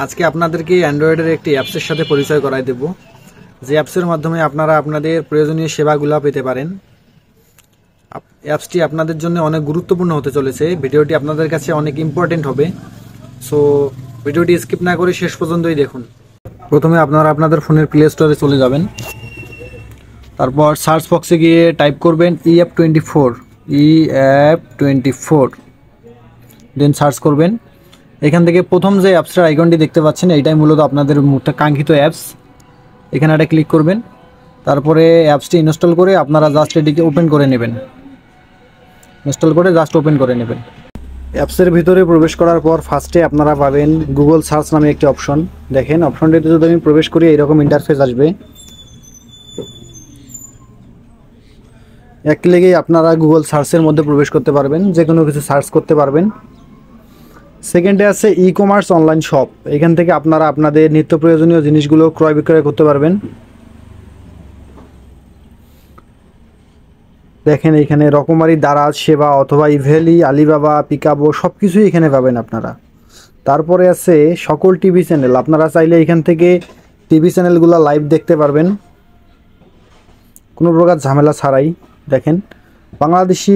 আজকে আপনাদেরকে অ্যান্ড্রয়েডের একটি অ্যাপসের সাথে পরিচয় করাই দেব, যে অ্যাপসের মাধ্যমে আপনারা আপনাদের প্রয়োজনীয় সেবাগুলো পেতে পারেন। অ্যাপসটি আপনাদের জন্য অনেক গুরুত্বপূর্ণ হতে চলেছে। ভিডিওটি আপনাদের কাছে অনেক ইম্পর্টেন্ট হবে, সো ভিডিওটি স্কিপ না করে শেষ পর্যন্তই দেখুন। প্রথমে আপনারা আপনাদের ফোনের প্লে স্টোরে চলে যাবেন, তারপর সার্চ বক্সে গিয়ে টাইপ করবেন EF24 দেন সার্চ করবেন। এখান থেকে প্রথম যে অ্যাপসটার আইকনটি দেখতে পাচ্ছেন, এইটাই মূলত আপনাদের কাঙ্ক্ষিত অ্যাপস। এখানে একটা ক্লিক করবেন, তারপরে অ্যাপসটি ইনস্টল করে আপনারা জাস্ট এটিকে ওপেন করে নেবেন। ইনস্টল করে জাস্ট ওপেন করে নেবেন। অ্যাপসের ভিতরে প্রবেশ করার পর ফার্স্টে আপনারা পাবেন গুগল সার্চ নামে একটি অপশন। দেখেন অপশনটিতে যদি আমি প্রবেশ করি এইরকম ইন্টারফেস আসবে। এক ক্লিকেই আপনারা গুগল সার্চের মধ্যে প্রবেশ করতে পারবেন, যে কোনো কিছু সার্চ করতে পারবেন। সেকেন্ডে আছে ই কমার্স অনলাইন শপ। এখান থেকে আপনারা আপনাদের নিত্য প্রয়োজনীয় জিনিসগুলো ক্রয় বিক্রয় করতে পারবেন। দেখেন এখানে রকমারি, দারাজ, সেবা অথবা ইভেলি, আলিবাবা, পিকাবো সব কিছুই এখানে পাবেন আপনারা। তারপরে আছে সকল টিভি চ্যানেল। আপনারা চাইলে এখান থেকে টিভি চ্যানেলগুলো লাইভ দেখতে পারবেন কোনো প্রকার ঝামেলা ছাড়াই। দেখেন বাংলাদেশি,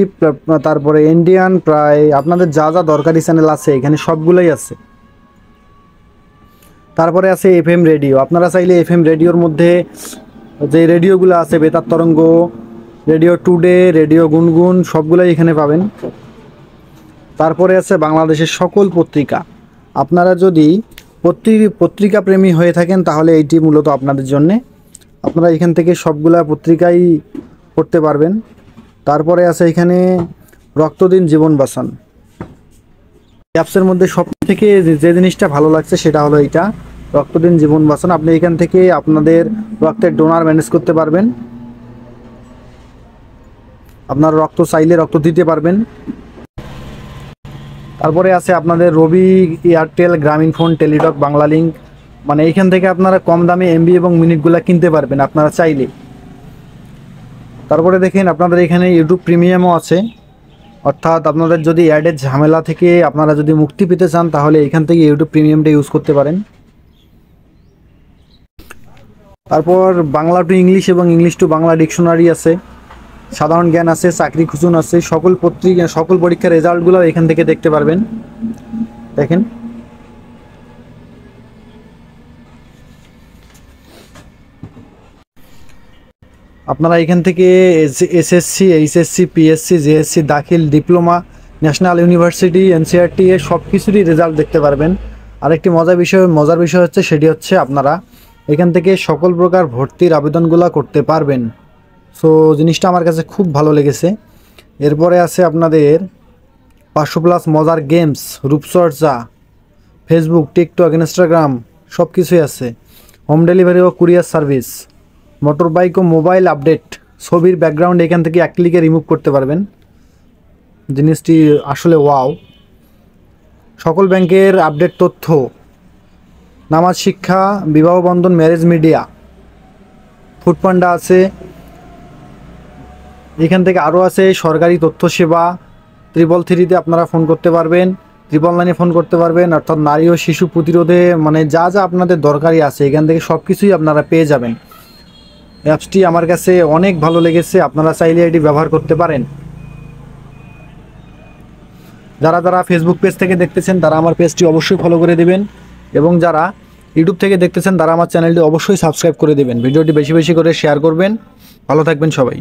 তারপরে ইন্ডিয়ান, প্রায় আপনাদের যা যা দরকারি চ্যানেল আছে এখানে সবগুলোই আছে। তারপরে আছে FM রেডিও। আপনারা চাইলে FM রেডিওর মধ্যে যে রেডিওগুলো আছে, বেতার তরঙ্গ, রেডিও টুডে, রেডিও গুনগুন সবগুলোই এখানে পাবেন। তারপরে আছে বাংলাদেশের সকল পত্রিকা। আপনারা যদি পত্রিকা প্রেমী হয়ে থাকেন তাহলে এইটি মূলত আপনাদের জন্যে। আপনারা এখান থেকে সবগুলা পত্রিকাই পড়তে পারবেন। তারপরে আছে এখানে রক্ত দিন জীবন বাঁচান। অ্যাপসের মধ্যে সব থেকে যে জিনিসটা ভালো লাগছে সেটা হলো এইটা, রক্ত দিন জীবন বাঁচান। আপনি এখান থেকে আপনাদের রক্তের ডোনার ম্যানেজ করতে পারবেন। আপনার রক্ত চাইলে রক্ত দিতে পারবেন। তারপরে আছে আপনাদের রবি, এয়ারটেল, গ্রামীণ ফোন, টেলিটক, বাংলা লিঙ্ক। মানে এইখান থেকে আপনারা কম দামে এমবি এবং মিনিটগুলো কিনতে পারবেন আপনারা চাইলে। তারপরে দেখেন আপনাদের এখানে ইউটিউব প্রিমিয়ামও আছে, অর্থাৎ আপনাদের যদি অ্যাডের ঝামেলা থেকে আপনারা যদি মুক্তি পেতে চান তাহলে এখান থেকে ইউটিউব প্রিমিয়ামটা ইউজ করতে পারেন। তারপর বাংলা টু ইংলিশ এবং ইংলিশ টু বাংলা ডিকশনারি আছে, সাধারণ জ্ঞান আছে, চাকরি খুঁজুন আছে, সকল পরীক্ষার রেজাল্টগুলো এখান থেকে দেখতে পারবেন। দেখেন আপনারা এখান থেকে SSC, HSC, PSC, JSC, দাখিল, ডিপ্লোমা, ন্যাশনাল ইউনিভার্সিটি, NCERT এর সব কিছুরই রেজাল্ট দেখতে পারবেন। আরেকটি মজার বিষয় হচ্ছে, সেটি হচ্ছে আপনারা এখান থেকে সকল প্রকার ভর্তির আবেদনগুলো করতে পারবেন। সো জিনিসটা আমার কাছে খুব ভালো লেগেছে। এরপরে আছে আপনাদের 500+ মজার গেমস, রূপচর্চা, ফেসবুক, টিকটক, ইনস্টাগ্রাম সব কিছুই আছে। হোম ডেলিভারি ও কুরিয়ার সার্ভিস, মোটর বাইক ও মোবাইল আপডেট, ছবির ব্যাকগ্রাউন্ড এখান থেকে এক ক্লিকে রিমুভ করতে পারবেন। জিনিসটি আসলে ওয়াও। সকল ব্যাংকের আপডেট তথ্য, নামাজ শিক্ষা, বিবাহ বন্ধন, ম্যারেজ মিডিয়া, ফুডপান্ডা আছে। এখান থেকে আরও আছে সরকারি তথ্য সেবা, 333-তে আপনারা ফোন করতে পারবেন, 999-এ ফোন করতে পারবেন, অর্থাৎ নারী ও শিশু প্রতিরোধে মানে যা যা আপনাদের দরকারি আছে এখান থেকে সব কিছুই আপনারা পেয়ে যাবেন। অ্যাপসটি আমার কাছে অনেক ভালো লেগেছে, আপনারা চাইলে এটি ব্যবহার করতে পারেন। যারা ফেসবুক পেজ থেকে দেখতেছেন তারা আমার পেজটি অবশ্যই ফলো করে দেবেন, এবং যারা ইউটিউব থেকে দেখতেছেন তারা আমার চ্যানেলটি অবশ্যই সাবস্ক্রাইব করে দেবেন। ভিডিওটি বেশি বেশি করে শেয়ার করবেন। ভালো থাকবেন সবাই।